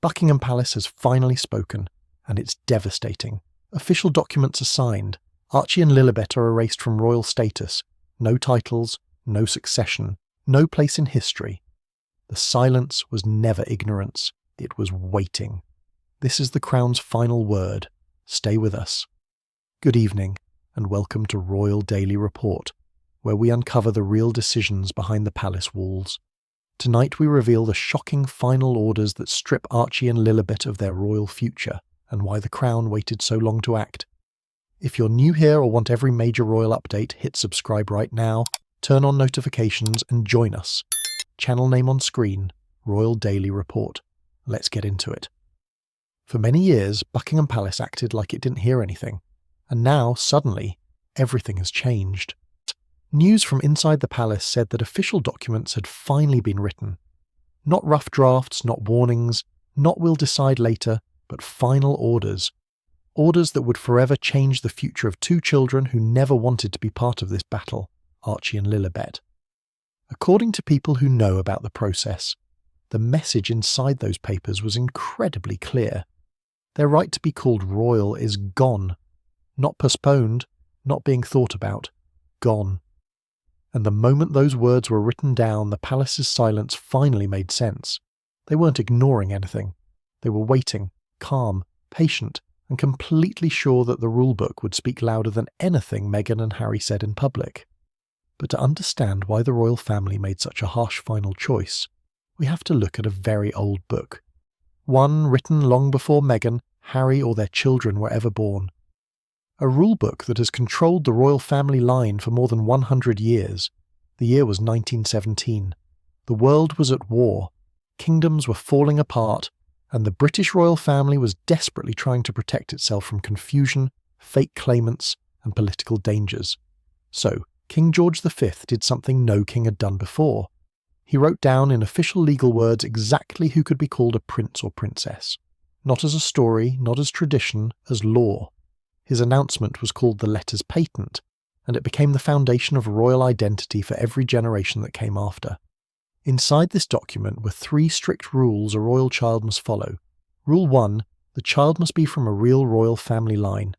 Buckingham Palace has finally spoken, and it's devastating. Official documents are signed. Archie and Lilibet are erased from royal status. No titles, no succession, no place in history. The silence was never ignorance, it was waiting. This is the Crown's final word. Stay with us. Good evening, and welcome to Royal Daily Report, where we uncover the real decisions behind the palace walls. Tonight we reveal the shocking final orders that strip Archie and Lilibet of their royal future, and why the Crown waited so long to act. If you're new here or want every major royal update, hit subscribe right now, turn on notifications and join us. Channel name on screen, Royal Daily Report. Let's get into it. For many years, Buckingham Palace acted like it didn't hear anything, and now, suddenly, everything has changed. News from inside the palace said that official documents had finally been written. Not rough drafts, not warnings, not we'll decide later, but final orders. Orders that would forever change the future of two children who never wanted to be part of this battle, Archie and Lilibet. According to people who know about the process, the message inside those papers was incredibly clear. Their right to be called royal is gone. Not postponed, not being thought about, gone. And the moment those words were written down, the palace's silence finally made sense. They weren't ignoring anything. They were waiting, calm, patient, and completely sure that the rulebook would speak louder than anything Meghan and Harry said in public. But to understand why the royal family made such a harsh final choice, we have to look at a very old book. One written long before Meghan, Harry, or their children were ever born. A rulebook that has controlled the royal family line for more than 100 years. The year was 1917. The world was at war. Kingdoms were falling apart, and the British royal family was desperately trying to protect itself from confusion, fake claimants, and political dangers. So, King George V did something no king had done before. He wrote down in official legal words exactly who could be called a prince or princess. Not as a story, not as tradition, as law. His announcement was called the Letters Patent, and it became the foundation of royal identity for every generation that came after. Inside this document were 3 strict rules a royal child must follow. Rule 1, the child must be from a real royal family line.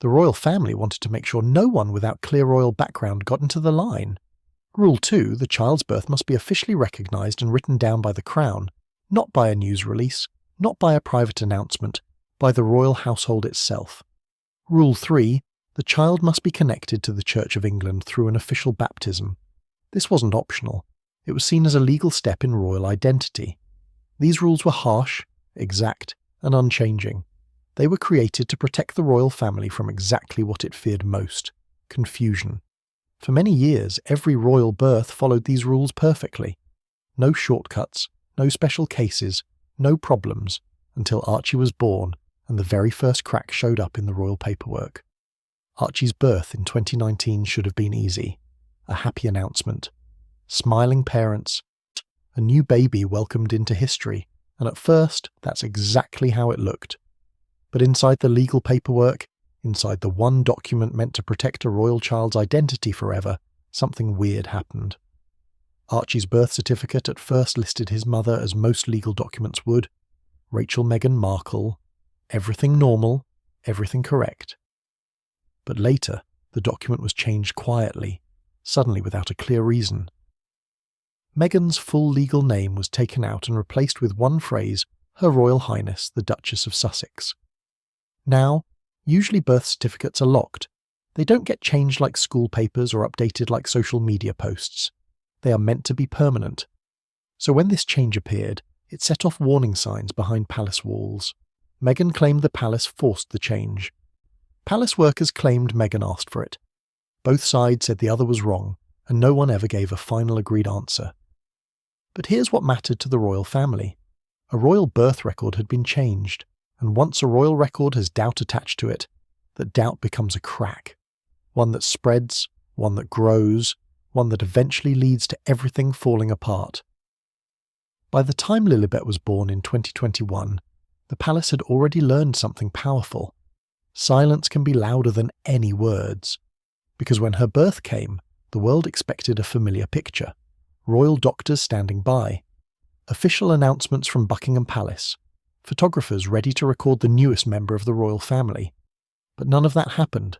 The royal family wanted to make sure no one without clear royal background got into the line. Rule 2, the child's birth must be officially recognised and written down by the Crown, not by a news release, not by a private announcement, by the royal household itself. Rule 3, the child must be connected to the Church of England through an official baptism. This wasn't optional. It was seen as a legal step in royal identity. These rules were harsh, exact, and unchanging. They were created to protect the royal family from exactly what it feared most: confusion. For many years, every royal birth followed these rules perfectly. No shortcuts, no special cases, no problems, until Archie was born and the very first crack showed up in the royal paperwork. Archie's birth in 2019 should have been easy. A happy announcement. Smiling parents. A new baby welcomed into history, and at first, that's exactly how it looked. But inside the legal paperwork, inside the one document meant to protect a royal child's identity forever, something weird happened. Archie's birth certificate at first listed his mother as most legal documents would: Rachel Meghan Markle, everything normal, everything correct. But later, the document was changed quietly, suddenly without a clear reason. Meghan's full legal name was taken out and replaced with one phrase, Her Royal Highness the Duchess of Sussex. Now, usually birth certificates are locked. They don't get changed like school papers or updated like social media posts. They are meant to be permanent. So when this change appeared, it set off warning signs behind palace walls. Meghan claimed the palace forced the change. Palace workers claimed Meghan asked for it. Both sides said the other was wrong, and no one ever gave a final agreed answer. But here's what mattered to the royal family. A royal birth record had been changed, and once a royal record has doubt attached to it, that doubt becomes a crack. One that spreads, one that grows, one that eventually leads to everything falling apart. By the time Lilibet was born in 2021, the palace had already learned something powerful. Silence can be louder than any words. Because when her birth came, the world expected a familiar picture. Royal doctors standing by. Official announcements from Buckingham Palace. photographers ready to record the newest member of the royal family. But none of that happened.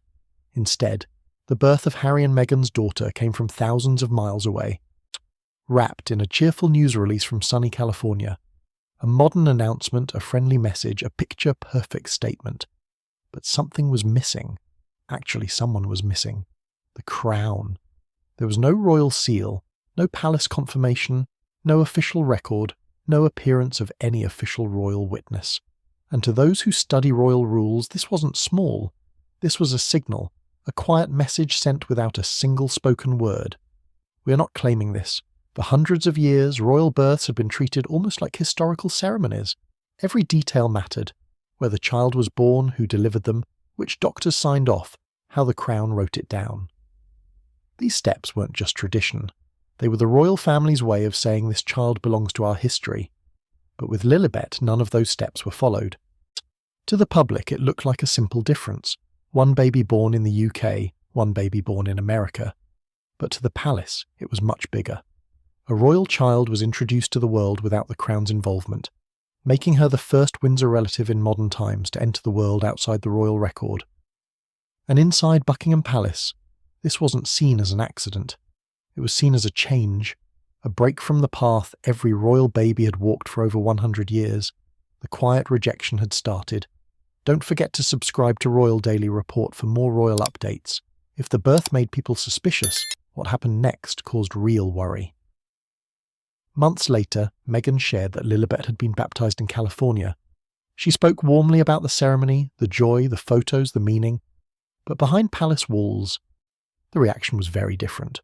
Instead, the birth of Harry and Meghan's daughter came from thousands of miles away, wrapped in a cheerful news release from sunny California. A modern announcement, a friendly message, a picture-perfect statement. But something was missing. Actually, someone was missing. The crown. There was no royal seal, no palace confirmation, no official record, no appearance of any official royal witness. And to those who study royal rules, this wasn't small. This was a signal, a quiet message sent without a single spoken word. We are not claiming this. For hundreds of years, royal births had been treated almost like historical ceremonies. Every detail mattered. Where the child was born, who delivered them, which doctors signed off, how the crown wrote it down. These steps weren't just tradition. They were the royal family's way of saying this child belongs to our history. But with Lilibet, none of those steps were followed. To the public, it looked like a simple difference. One baby born in the UK, one baby born in America. But to the palace, it was much bigger. A royal child was introduced to the world without the crown's involvement, making her the first Windsor relative in modern times to enter the world outside the royal record. And inside Buckingham Palace, this wasn't seen as an accident. It was seen as a change, a break from the path every royal baby had walked for over 100 years. The quiet rejection had started. Don't forget to subscribe to Royal Daily Report for more royal updates. If the birth made people suspicious, what happened next caused real worry. Months later, Meghan shared that Lilibet had been baptized in California. She spoke warmly about the ceremony, the joy, the photos, the meaning. But behind palace walls, the reaction was very different.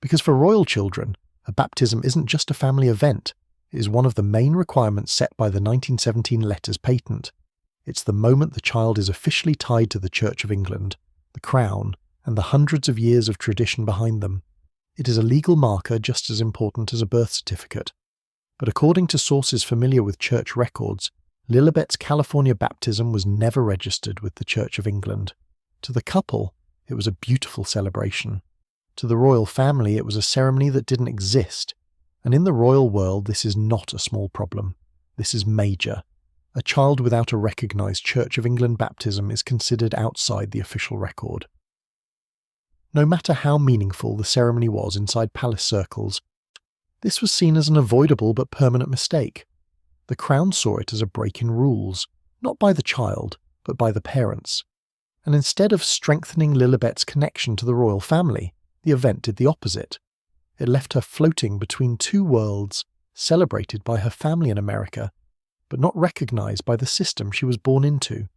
Because for royal children, a baptism isn't just a family event. It is one of the main requirements set by the 1917 Letters Patent. It's the moment the child is officially tied to the Church of England, the crown, and the hundreds of years of tradition behind them. It is a legal marker just as important as a birth certificate. But according to sources familiar with church records, Lilibet's California baptism was never registered with the Church of England. To the couple, it was a beautiful celebration. To the royal family, it was a ceremony that didn't exist. And in the royal world, this is not a small problem. This is major. A child without a recognised Church of England baptism is considered outside the official record. No matter how meaningful the ceremony was inside palace circles, this was seen as an avoidable but permanent mistake. The Crown saw it as a break in rules, not by the child, but by the parents. And instead of strengthening Lilibet's connection to the royal family, the event did the opposite. It left her floating between two worlds, celebrated by her family in America, but not recognised by the system she was born into.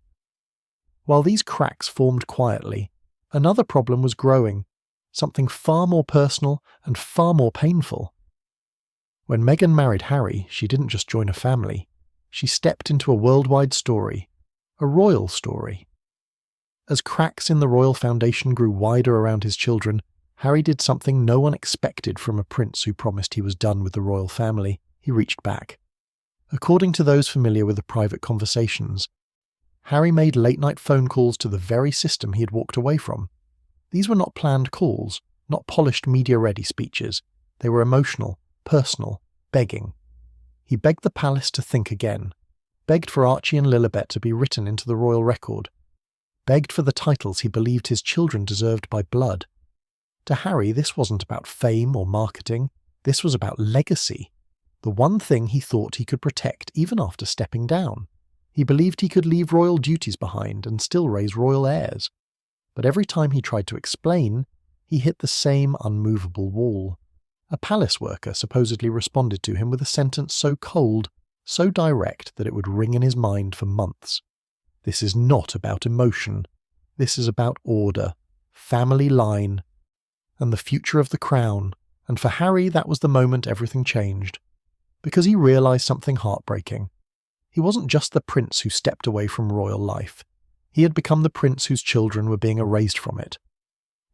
While these cracks formed quietly, another problem was growing, something far more personal and far more painful. When Meghan married Harry, she didn't just join a family. She stepped into a worldwide story, a royal story. As cracks in the royal foundation grew wider around his children, Harry did something no one expected from a prince who promised he was done with the royal family. He reached back. According to those familiar with the private conversations, Harry made late-night phone calls to the very system he had walked away from. These were not planned calls, not polished media-ready speeches. They were emotional, personal, begging. He begged the palace to think again, begged for Archie and Lilibet to be written into the royal record, begged for the titles he believed his children deserved by blood. To Harry, this wasn't about fame or marketing. This was about legacy. The one thing he thought he could protect even after stepping down. He believed he could leave royal duties behind and still raise royal heirs. But every time he tried to explain, he hit the same unmovable wall. A palace worker supposedly responded to him with a sentence so cold, so direct that it would ring in his mind for months. This is not about emotion. This is about order, family line, and the future of the crown. And for Harry, that was the moment everything changed. Because he realised something heartbreaking. He wasn't just the prince who stepped away from royal life. He had become the prince whose children were being erased from it.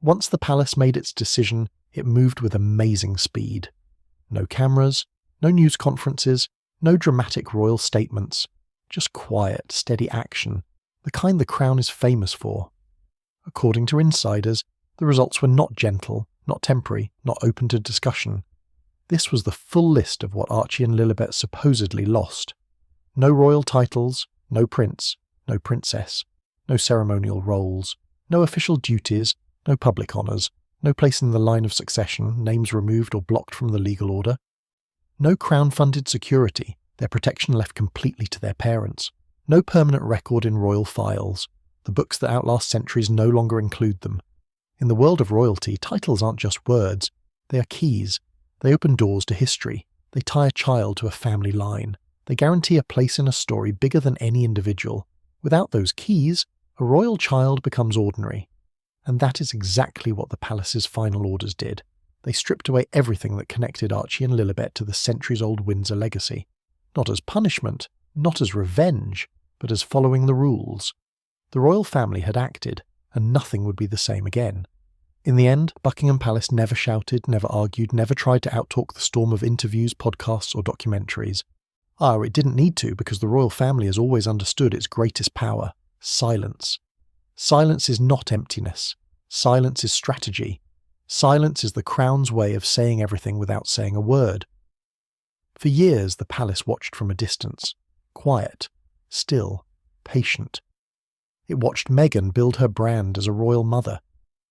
Once the palace made its decision, it moved with amazing speed. No cameras, no news conferences, no dramatic royal statements. Just quiet, steady action, the kind the crown is famous for. According to insiders, the results were not gentle, not temporary, not open to discussion. This was the full list of what Archie and Lilibet supposedly lost. No royal titles, no prince, no princess, no ceremonial roles, no official duties, no public honours, no place in the line of succession, names removed or blocked from the legal order. No crown-funded security, their protection left completely to their parents. No permanent record in royal files. The books that outlast centuries no longer include them. In the world of royalty, titles aren't just words. They are keys. They open doors to history. They tie a child to a family line. They guarantee a place in a story bigger than any individual. Without those keys, a royal child becomes ordinary. And that is exactly what the palace's final orders did. They stripped away everything that connected Archie and Lilibet to the centuries-old Windsor legacy. Not as punishment, not as revenge, but as following the rules. The royal family had acted, and nothing would be the same again. In the end, Buckingham Palace never shouted, never argued, never tried to outtalk the storm of interviews, podcasts, or documentaries. It didn't need to, because the royal family has always understood its greatest power: silence. Silence is not emptiness. Silence is strategy. Silence is the crown's way of saying everything without saying a word. For years, the palace watched from a distance, quiet, still, patient. It watched Meghan build her brand as a royal mother.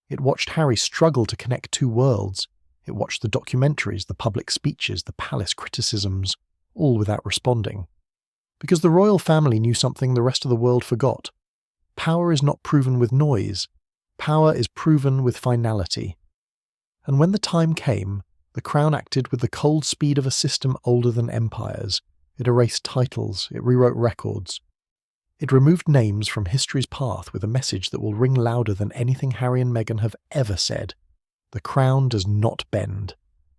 It watched Harry struggle to connect two worlds. It watched the documentaries, the public speeches, the palace criticisms, all without responding. Because the royal family knew something the rest of the world forgot. Power is not proven with noise. Power is proven with finality. And when the time came, the crown acted with the cold speed of a system older than empires. It erased titles, it rewrote records. It removed names from history's path with a message that will ring louder than anything Harry and Meghan have ever said. The crown does not bend.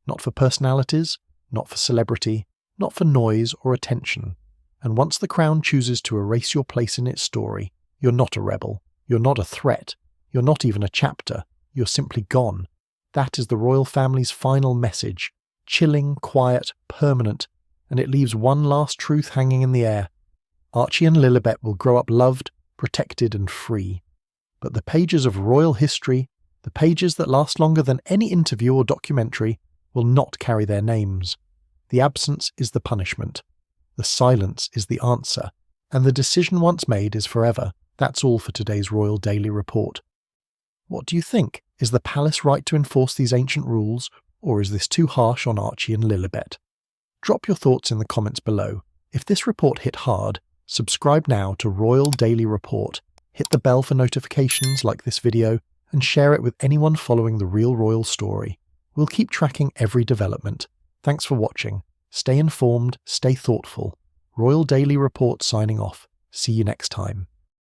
Not for personalities, not for celebrity, not for noise or attention. And once the crown chooses to erase your place in its story, you're not a rebel, you're not a threat, you're not even a chapter, you're simply gone. That is the royal family's final message, chilling, quiet, permanent, and it leaves one last truth hanging in the air. Archie and Lilibet will grow up loved, protected and free. But the pages of royal history, the pages that last longer than any interview or documentary, will not carry their names. The absence is the punishment. The silence is the answer. And the decision once made is forever. That's all for today's Royal Daily Report. What do you think? Is the palace right to enforce these ancient rules, or is this too harsh on Archie and Lilibet? Drop your thoughts in the comments below. If this report hit hard, subscribe now to Royal Daily Report, hit the bell for notifications like this video, and share it with anyone following the real royal story. We'll keep tracking every development. Thanks for watching. Stay informed, stay thoughtful. Royal Daily Report signing off. See you next time.